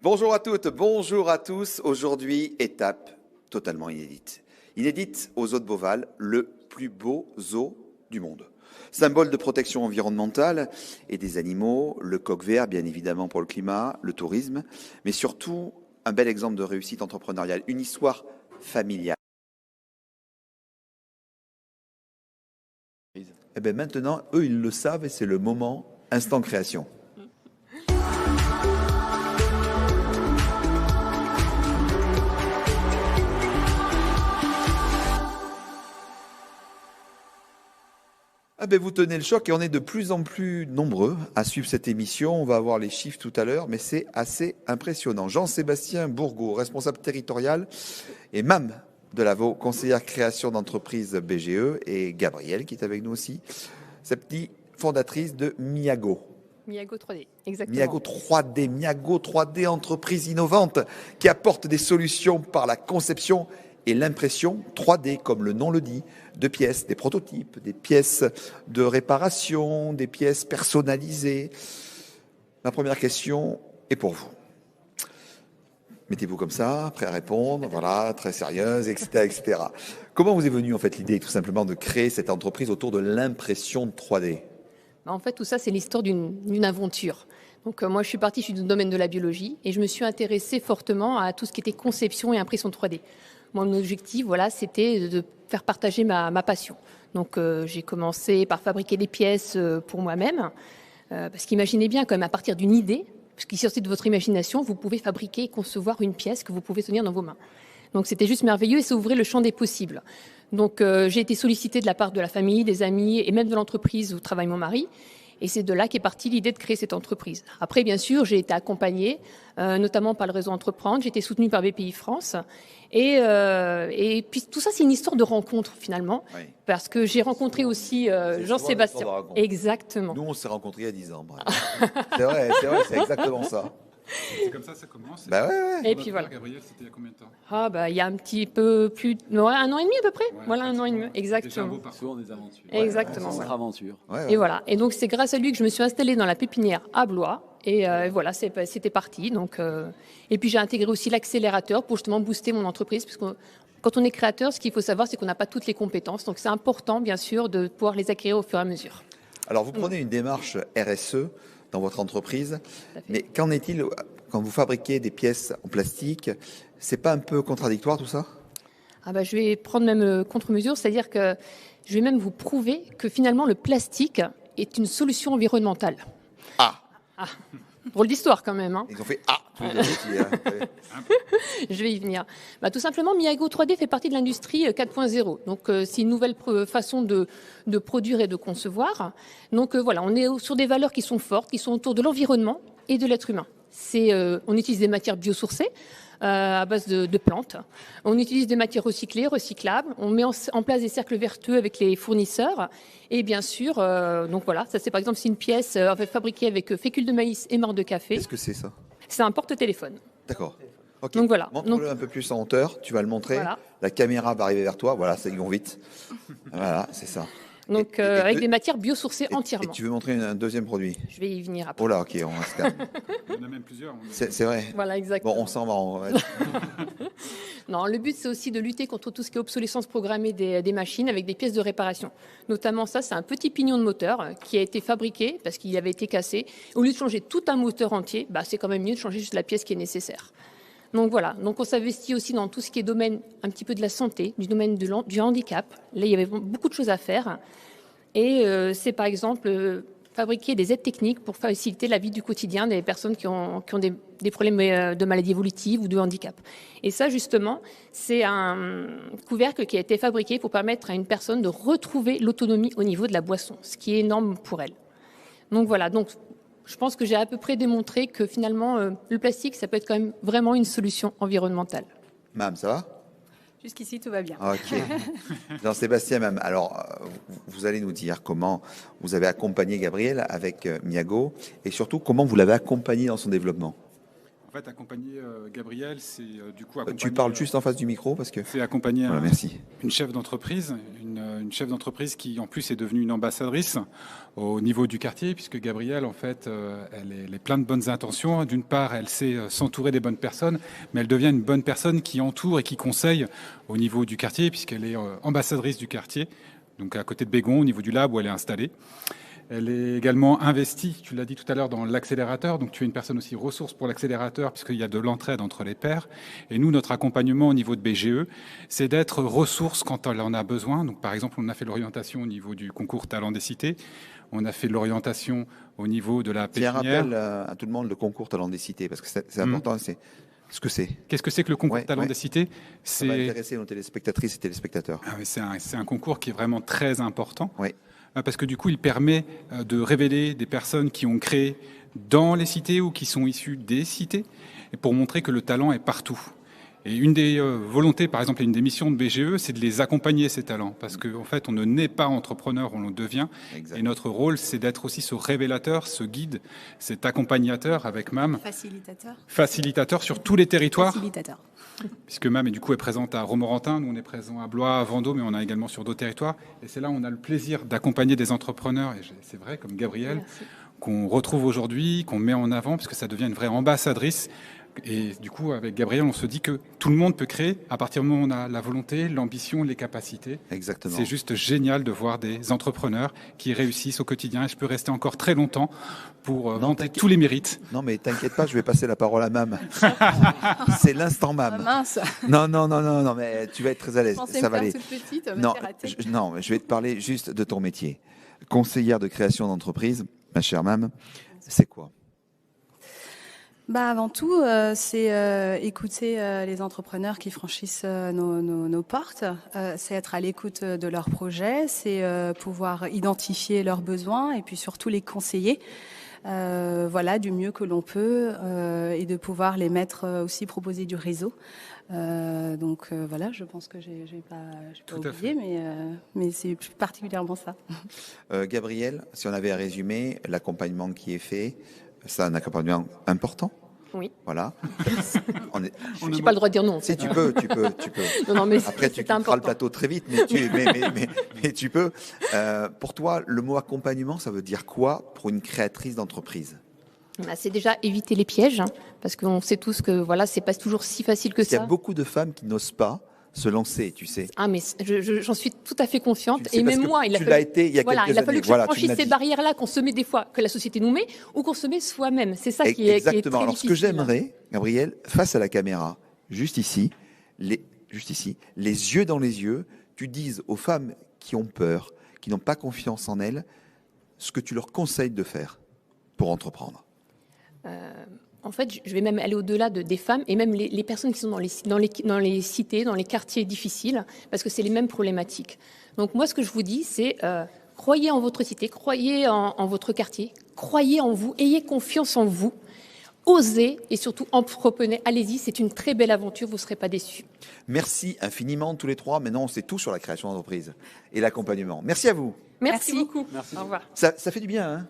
Bonjour à toutes, bonjour à tous. Aujourd'hui, étape totalement inédite. Inédite aux Eaux de Beauval, le plus beau zoo du monde. Symbole de protection environnementale et des animaux, le coq vert bien évidemment pour le climat, le tourisme, mais surtout un bel exemple de réussite entrepreneuriale, une histoire familiale. Et bien maintenant, eux ils le savent et c'est le moment instant création. Ah ben vous tenez le choc et on est de plus en plus nombreux à suivre cette émission. On va avoir les chiffres tout à l'heure, mais c'est assez impressionnant. Jean-Sébastien Bourgault, responsable territorial, et Mam Delavaux, conseillère création d'entreprise BGE, et Gabrielle qui est avec nous aussi, Septi, fondatrice de Miago. Miago 3D, exactement. Miago 3D, entreprise innovante qui apporte des solutions par la conception et l'impression 3D, comme le nom le dit, de pièces, des prototypes, des pièces de réparation, des pièces personnalisées. Ma première question est pour vous. Mettez-vous comme ça, prêt à répondre, voilà, très sérieuse, etc., etc. Comment vous est venue en fait l'idée tout simplement de créer cette entreprise autour de l'impression 3D ? En fait, tout ça, c'est l'histoire d'une aventure. Donc moi, je suis du domaine de la biologie et je me suis intéressée fortement à tout ce qui était conception et impression 3D. Mon objectif, voilà, c'était de faire partager ma passion. Donc j'ai commencé par fabriquer des pièces pour moi-même, parce qu'imaginez bien quand même à partir d'une idée, parce qu'il sortit de votre imagination, vous pouvez fabriquer et concevoir une pièce que vous pouvez tenir dans vos mains. Donc c'était juste merveilleux et ça ouvrait le champ des possibles. Donc j'ai été sollicitée de la part de la famille, des amis et même de l'entreprise où travaille mon mari. Et c'est de là qu'est partie l'idée de créer cette entreprise. Après, bien sûr, j'ai été accompagnée, notamment par le réseau Entreprendre. J'ai été soutenue par BPI France. Et puis tout ça, c'est une histoire de rencontre finalement, oui. Parce que j'ai rencontré aussi Jean-Sébastien. Exactement. Nous, on s'est rencontrés il y a 10 ans. C'est vrai, c'est exactement ça. C'est comme ça commence. Bah ouais. Et puis voilà. Gabrielle, c'était il y a combien de temps ? Il y a un petit peu plus, un an et demi à peu près. Ouais, voilà, un an et demi, exactement. Déjà un beau parcours des aventures. Exactement. C'est une aventure. Et voilà. Et donc c'est grâce à lui que je me suis installée dans la pépinière à Blois. Et voilà, c'était parti. Donc, et puis j'ai intégré aussi l'accélérateur pour justement booster mon entreprise, parce que quand on est créateur, ce qu'il faut savoir, c'est qu'on n'a pas toutes les compétences. Donc c'est important, bien sûr, de pouvoir les acquérir au fur et à mesure. Alors vous prenez une démarche RSE dans votre entreprise, mais qu'en est-il quand vous fabriquez des pièces en plastique? C'est pas un peu contradictoire tout ça? Je vais prendre même contre-mesure, c'est-à-dire que je vais même vous prouver que finalement le plastique est une solution environnementale. Drôle d'histoire quand même. Hein. Ils ont fait tous les deux aussi. Je vais y venir. Tout simplement, Miago 3D fait partie de l'industrie 4.0. Donc, c'est une nouvelle façon de produire et de concevoir. Donc, voilà, on est sur des valeurs qui sont fortes, qui sont autour de l'environnement et de l'être humain. On utilise des matières biosourcées à base de plantes. On utilise des matières recyclées, recyclables. On met en place des cercles vertueux avec les fournisseurs. Et bien sûr, donc voilà, ça c'est par exemple une pièce fabriquée avec fécule de maïs et marc de café. Qu'est-ce que c'est ça? C'est un porte-téléphone. D'accord. Okay. Donc voilà. Montre-le un peu plus en hauteur, tu vas le montrer. Voilà. La caméra va arriver vers toi. Voilà, ça y vont vite. Voilà, c'est ça. Donc avec des matières biosourcées entièrement. Et tu veux montrer un deuxième produit? Je vais y venir après. Oh là, ok, on se calme. Il y en a même plusieurs. C'est vrai. Voilà, exactement. Bon, on s'en va. Non, le but, c'est aussi de lutter contre tout ce qui est obsolescence programmée des machines avec des pièces de réparation. Notamment ça, c'est un petit pignon de moteur qui a été fabriqué parce qu'il avait été cassé. Au lieu de changer tout un moteur entier, c'est quand même mieux de changer juste la pièce qui est nécessaire. Donc voilà, donc on s'investit aussi dans tout ce qui est domaine un petit peu de la santé, du domaine du handicap. Là, il y avait beaucoup de choses à faire. Et c'est par exemple fabriquer des aides techniques pour faciliter la vie du quotidien des personnes qui ont des problèmes de maladies évolutives ou de handicap. Et ça, justement, c'est un couvercle qui a été fabriqué pour permettre à une personne de retrouver l'autonomie au niveau de la boisson, ce qui est énorme pour elle. Donc voilà, donc je pense que j'ai à peu près démontré que finalement, le plastique, ça peut être quand même vraiment une solution environnementale. Mam, ça va? Jusqu'ici, tout va bien. Ok. Jean-Sébastien, même. Alors, vous allez nous dire comment vous avez accompagné Gabriel avec Miago et surtout comment vous l'avez accompagné dans son développement. En fait, accompagner Gabriel, c'est du coup accompagner... Tu parles juste en face du micro parce que... C'est accompagner Voilà, merci. une chef d'entreprise, une chef d'entreprise qui en plus est devenue une ambassadrice au niveau du quartier, puisque Gabrielle, en fait, elle est pleine de bonnes intentions. D'une part, elle sait s'entourer des bonnes personnes, mais elle devient une bonne personne qui entoure et qui conseille au niveau du quartier, puisqu'elle est ambassadrice du quartier, donc à côté de Bégon, au niveau du lab où elle est installée. Elle est également investie, tu l'as dit tout à l'heure, dans l'accélérateur. Donc tu es une personne aussi ressource pour l'accélérateur puisqu'il y a de l'entraide entre les pairs. Et nous, notre accompagnement au niveau de BGE, c'est d'être ressource quand elle en a besoin. Donc par exemple, on a fait l'orientation au niveau du concours Talent des Cités. On a fait l'orientation au niveau de la Tiens, pépinière. rappelle à tout le monde le concours Talent des Cités parce que c'est important. C'est ce que c'est. Qu'est-ce que c'est que le concours Talent des Cités? Ça va intéresser nos téléspectatrices et téléspectateurs. Ah oui, c'est un concours qui est vraiment très important. Oui. Parce que du coup, il permet de révéler des personnes qui ont créé dans les cités ou qui sont issues des cités, et pour montrer que le talent est partout. Et une des volontés, par exemple, et une des missions de BGE, c'est de les accompagner, ces talents. Parce qu'en fait, on ne naît pas entrepreneur, on le devient. Exact. Et notre rôle, c'est d'être aussi ce révélateur, ce guide, cet accompagnateur avec MAM. Facilitateur sur tous les territoires. Facilitateur. Puisque MAM est du coup est présente à Romorantin, nous on est présent à Blois, à Vendôme, mais on a également sur d'autres territoires. Et c'est là où on a le plaisir d'accompagner des entrepreneurs, et c'est vrai, comme Gabrielle, qu'on retrouve aujourd'hui, qu'on met en avant, parce que ça devient une vraie ambassadrice. Et du coup, avec Gabrielle, on se dit que tout le monde peut créer à partir du moment où on a la volonté, l'ambition, les capacités. Exactement. C'est juste génial de voir des entrepreneurs qui réussissent au quotidien. Et je peux rester encore très longtemps pour vanter tous les mérites. Non, mais t'inquiète pas, je vais passer la parole à Mam. C'est l'instant Mam. Ah, mince. Non, mais tu vas être très à l'aise. Je Ça va aller. toute petite, mais Non, c'est raté. mais je vais te parler juste de ton métier. Conseillère de création d'entreprise, ma chère Mam, c'est quoi? Avant tout, c'est écouter les entrepreneurs qui franchissent nos portes. C'est être à l'écoute de leurs projets, c'est pouvoir identifier leurs besoins et puis surtout les conseiller. Du mieux que l'on peut et de pouvoir les mettre aussi proposer du réseau. Je pense que j'ai pas oublié, mais c'est particulièrement ça. Gabrielle, si on avait à résumer l'accompagnement qui est fait, c'est un accompagnement important. Oui. Voilà. Je n'ai pas le droit de dire non. Si tu peux. Non, mais après, tu quitteras le plateau très vite, mais tu peux. Pour toi, le mot accompagnement, ça veut dire quoi pour une créatrice d'entreprise? C'est déjà éviter les pièges, parce qu'on sait tous que c'est pas toujours si facile que ça. Il y a beaucoup de femmes qui n'osent pas se lancer, tu sais. Ah, mais j'en suis tout à fait consciente. Et même moi, il a fallu que je franchisse ces barrières-là qu'on se met des fois, que la société nous met, ou qu'on se met soi-même. C'est ça qui est très difficile. Exactement. Alors, ce que j'aimerais, Gabrielle, face à la caméra, juste ici, les yeux dans les yeux, tu dises aux femmes qui ont peur, qui n'ont pas confiance en elles, ce que tu leur conseilles de faire pour entreprendre. En fait, je vais même aller au-delà des femmes et même les personnes qui sont dans les cités, dans les quartiers difficiles, parce que c'est les mêmes problématiques. Donc moi, ce que je vous dis, c'est croyez en votre cité, croyez en votre quartier, croyez en vous, ayez confiance en vous, osez et surtout entreprenez. Allez-y, c'est une très belle aventure, vous ne serez pas déçus. Merci infiniment tous les trois. Maintenant, on sait tout sur la création d'entreprise et l'accompagnement. Merci à vous. Merci beaucoup. Merci. Au revoir. Ça fait du bien, hein ?